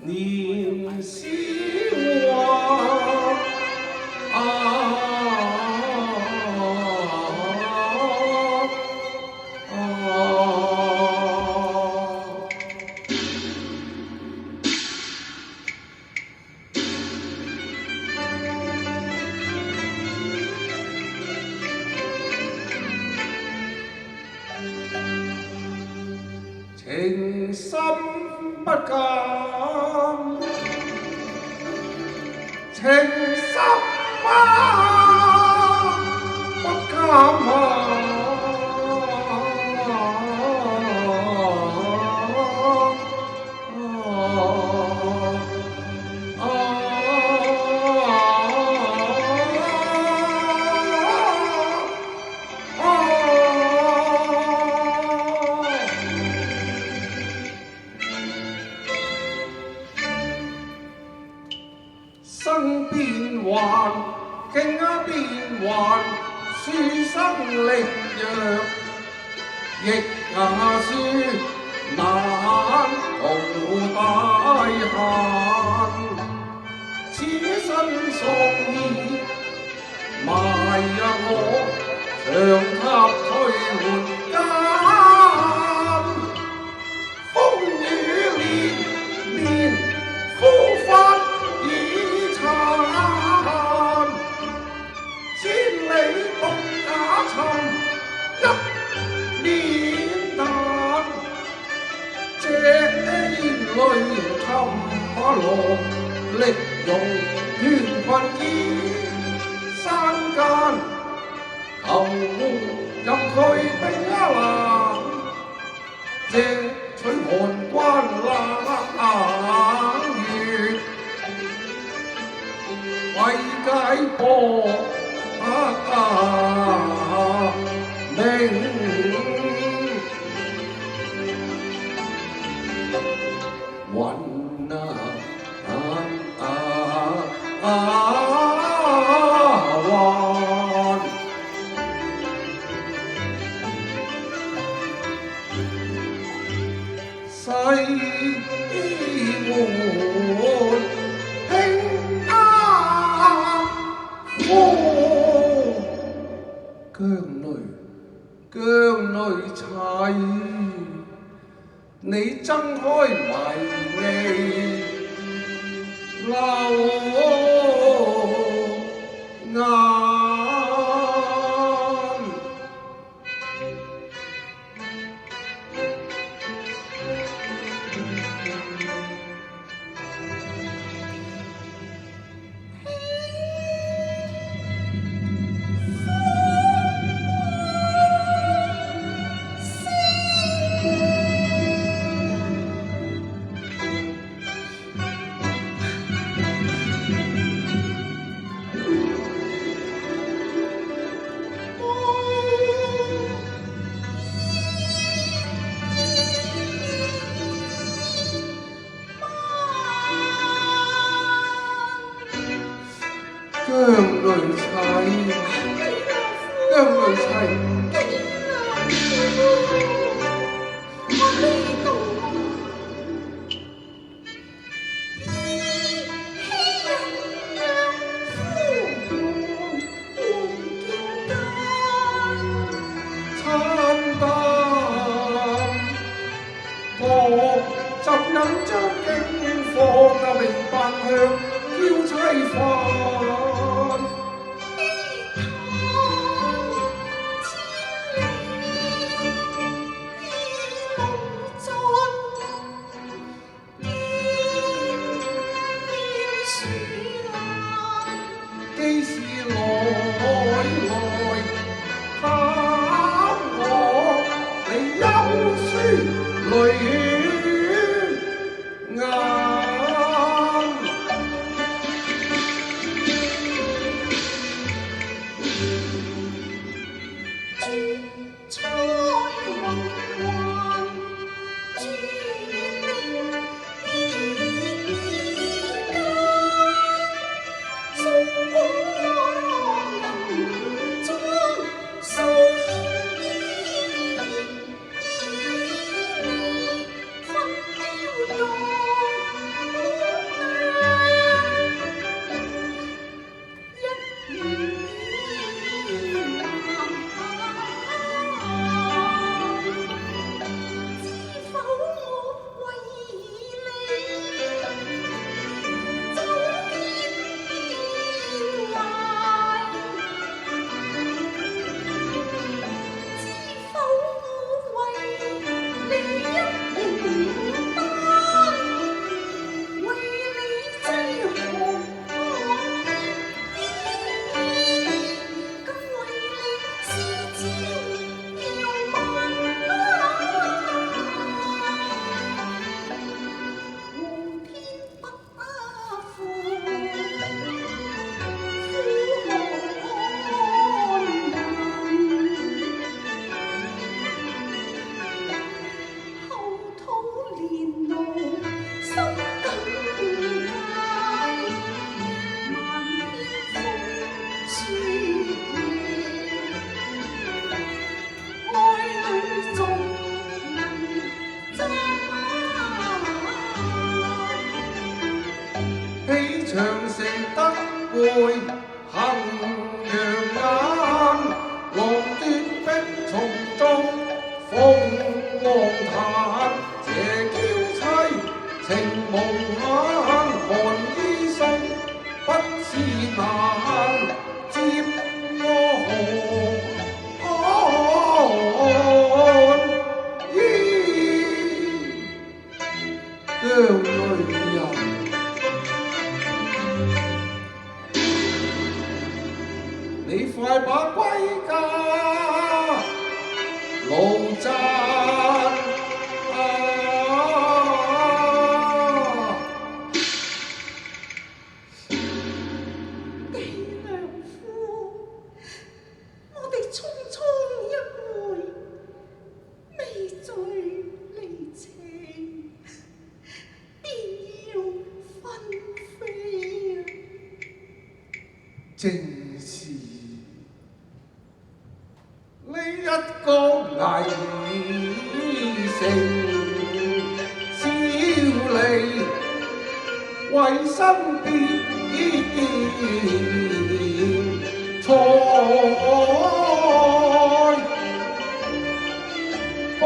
年少啊，情深不禁，情深啊，不禁啊。生變幻，境變幻，書生力弱，亦也書難逃大限。此身喪意，埋入我長塔退換間。風雨連連，枯髮已殘，千里獨也尋一面淡。這煙淚沉落，力容斷困於山間，投入佢冰冷，這取寒關冷月。為解破命。雲西門興風，姜淚砌，你睜開迷離流眼。姜淚砌，姜淚砌。餐擔我怎忍將經課明白向嬌妻飯。幾時來探我？你休書淚眼。珠璗雲環，珠令長城德會衡陽眼，浪端碧松中鳳凰壇，謝嬌妻情無限，寒衣送不是難，接我寒衣姜淚人。你快把歸家勞讚正是呢一個危城小利，為身邊財寶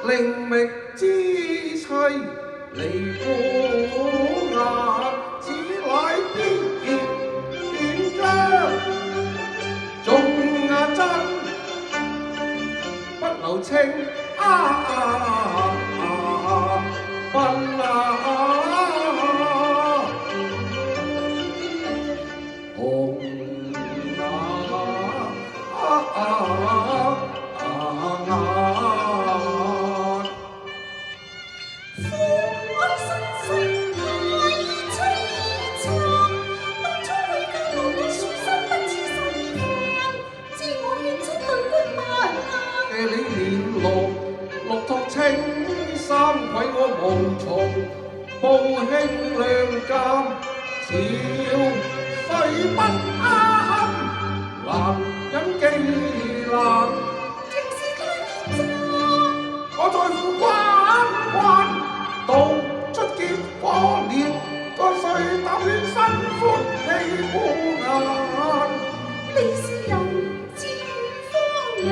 靈覓之妻離孤雁，此乃必然將縱真不留情分六托青衫鬼我無從報興亮鑑，潮水不啱，男人忌難，正是太渣。我在乎關道出結果裂，個碎膽血身闊氣孤雁，你是人之方人。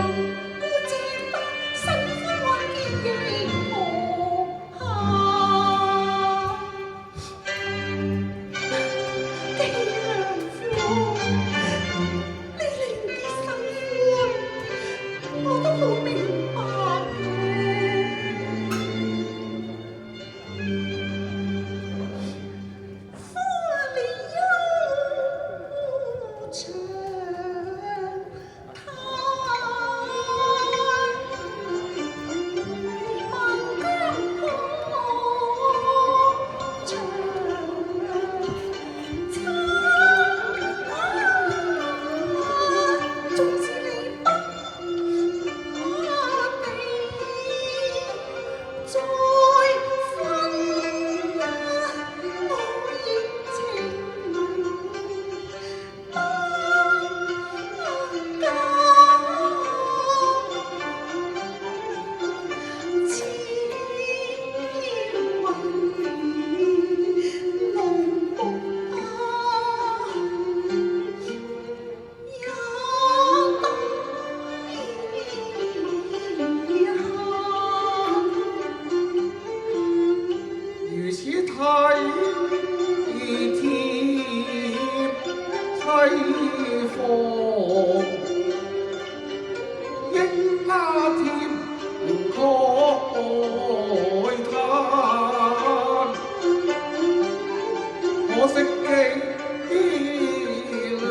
可惜機量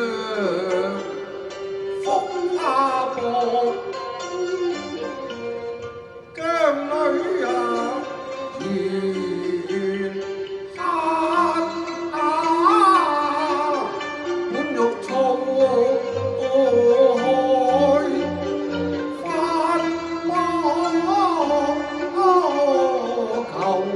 福薄，姜女緣慳滿肉燥海翻波求木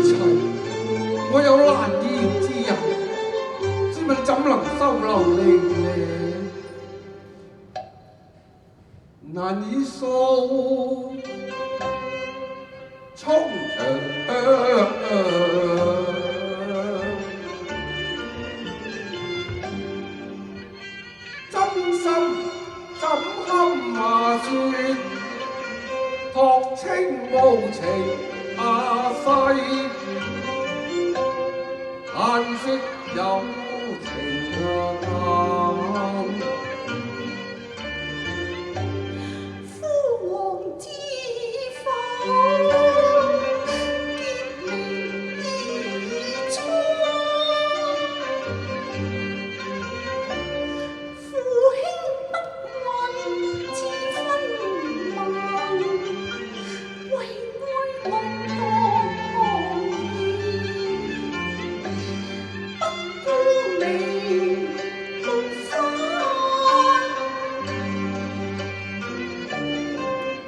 妻，我有難言之隱，試問怎能收留你呢？難以訴衷腸，真心怎堪說？托清無情世，嘆息有情夫王知否？結命已終，父兄不允知分盟，為愛我當然，不顧名無分。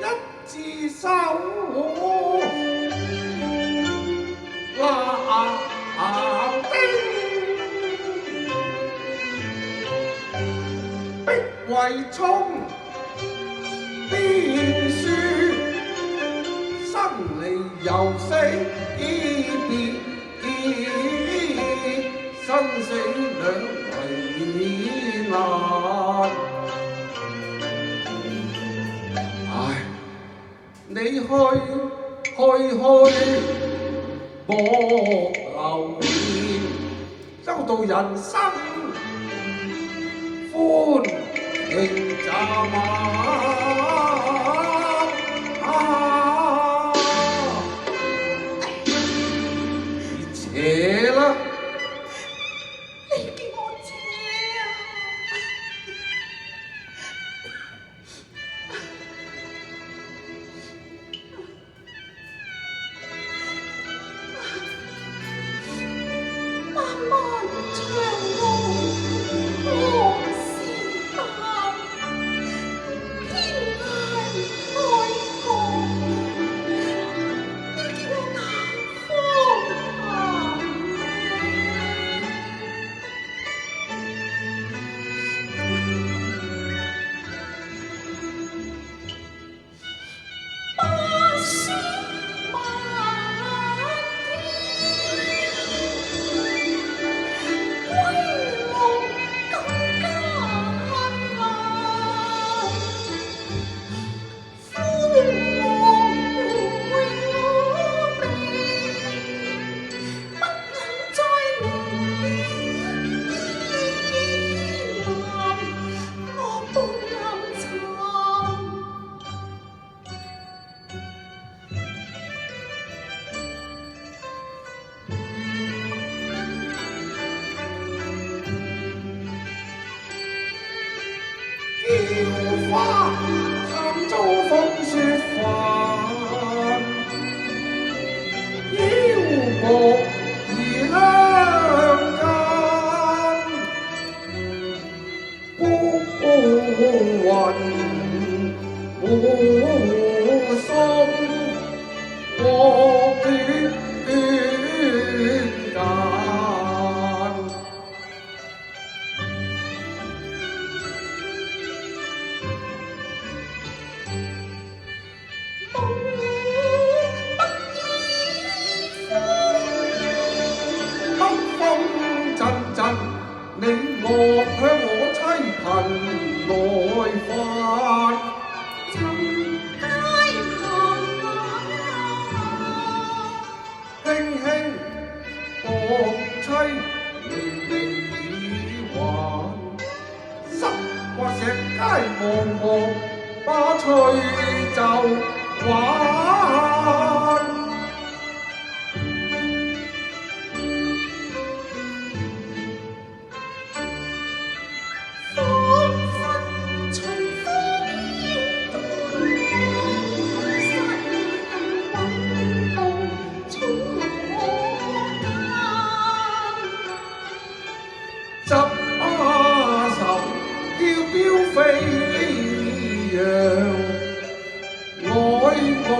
一自守立定，逼為衝邊書，生離由死別，生死兩為難。唉，你去莫留念，周到人生歡慶咋嘛？且啦！你叫我姐啊！漫漫長路何時到？天涯海角，你叫我哪方行巴士漫天，歸路更艱難。父王會我命，不忍再離難，我步臨塵。叫花參遭風雪煩，妖魔疑相間，烏雲護送我斷間。北風陣陣，你莫向我妻貧來犯。尋街行輕輕薄妻離還，濕或石階茫茫，把吹就還。彷彿隨風飄動，殺人運動草間。執手飄飄飛揚，愛我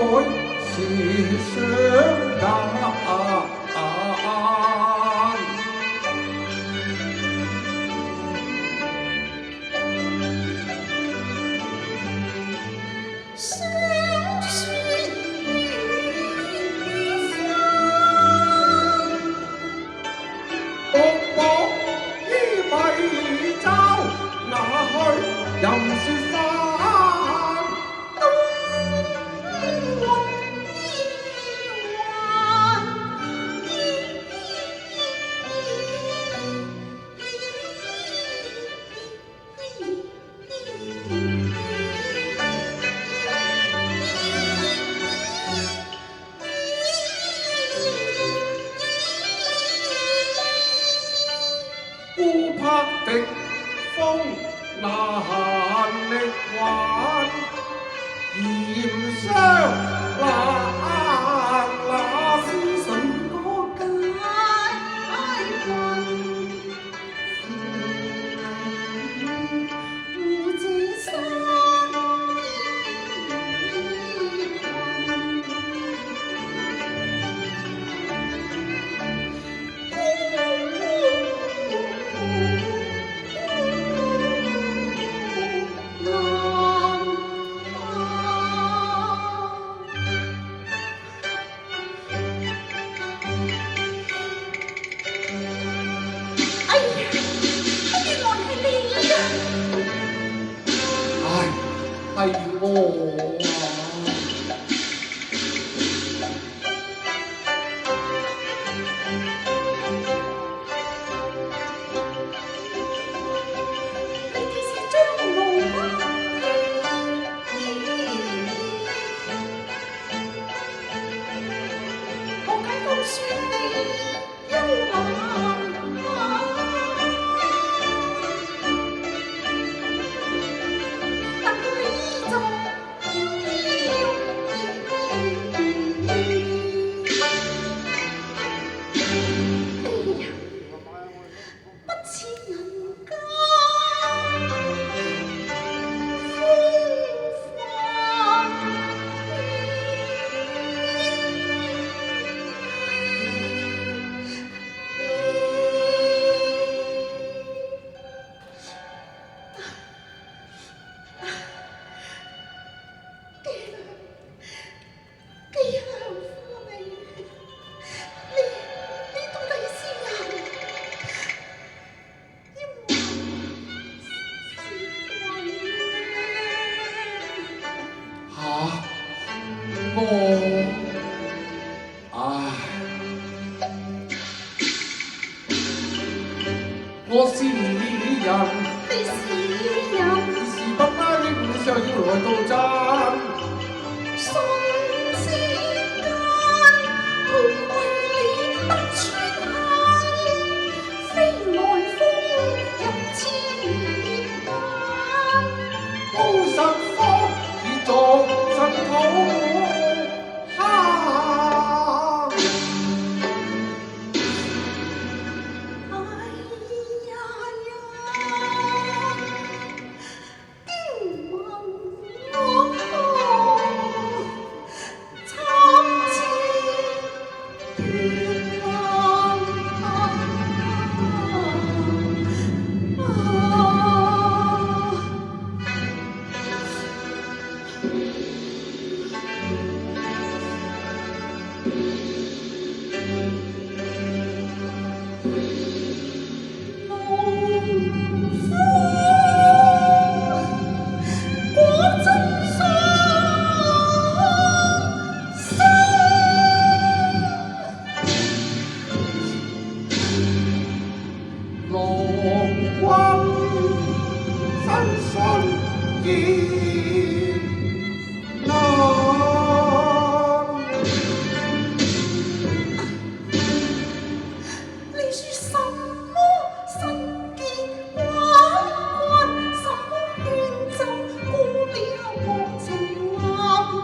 的風難力挽，嚴霜冷是誰個解困？護這山係我啊！我是人，你是人，是不拉的故上要來到站，瞬之間，同為你得穿行，飛來風入千萬，高神科以作神土。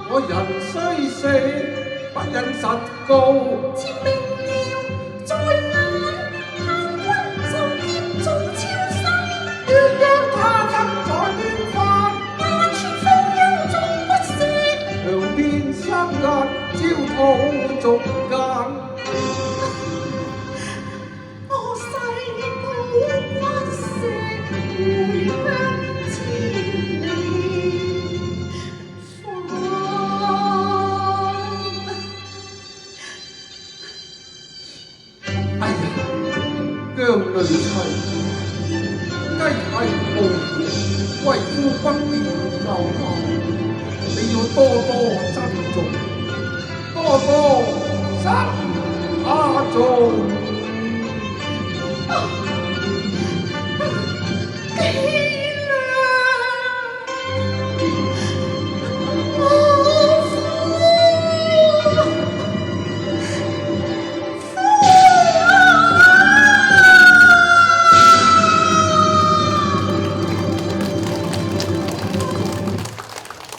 我人雖死，不忍實告。前明了在眼，盼君就劫做超生。鴛鴦他生在亂發，萬傳風音縱不息。強變生日，焦土逐間。我誓保不息，回鄉千里。姜女妻，雞係無辜，為夫不便救我，你要多多珍重，多多珍重。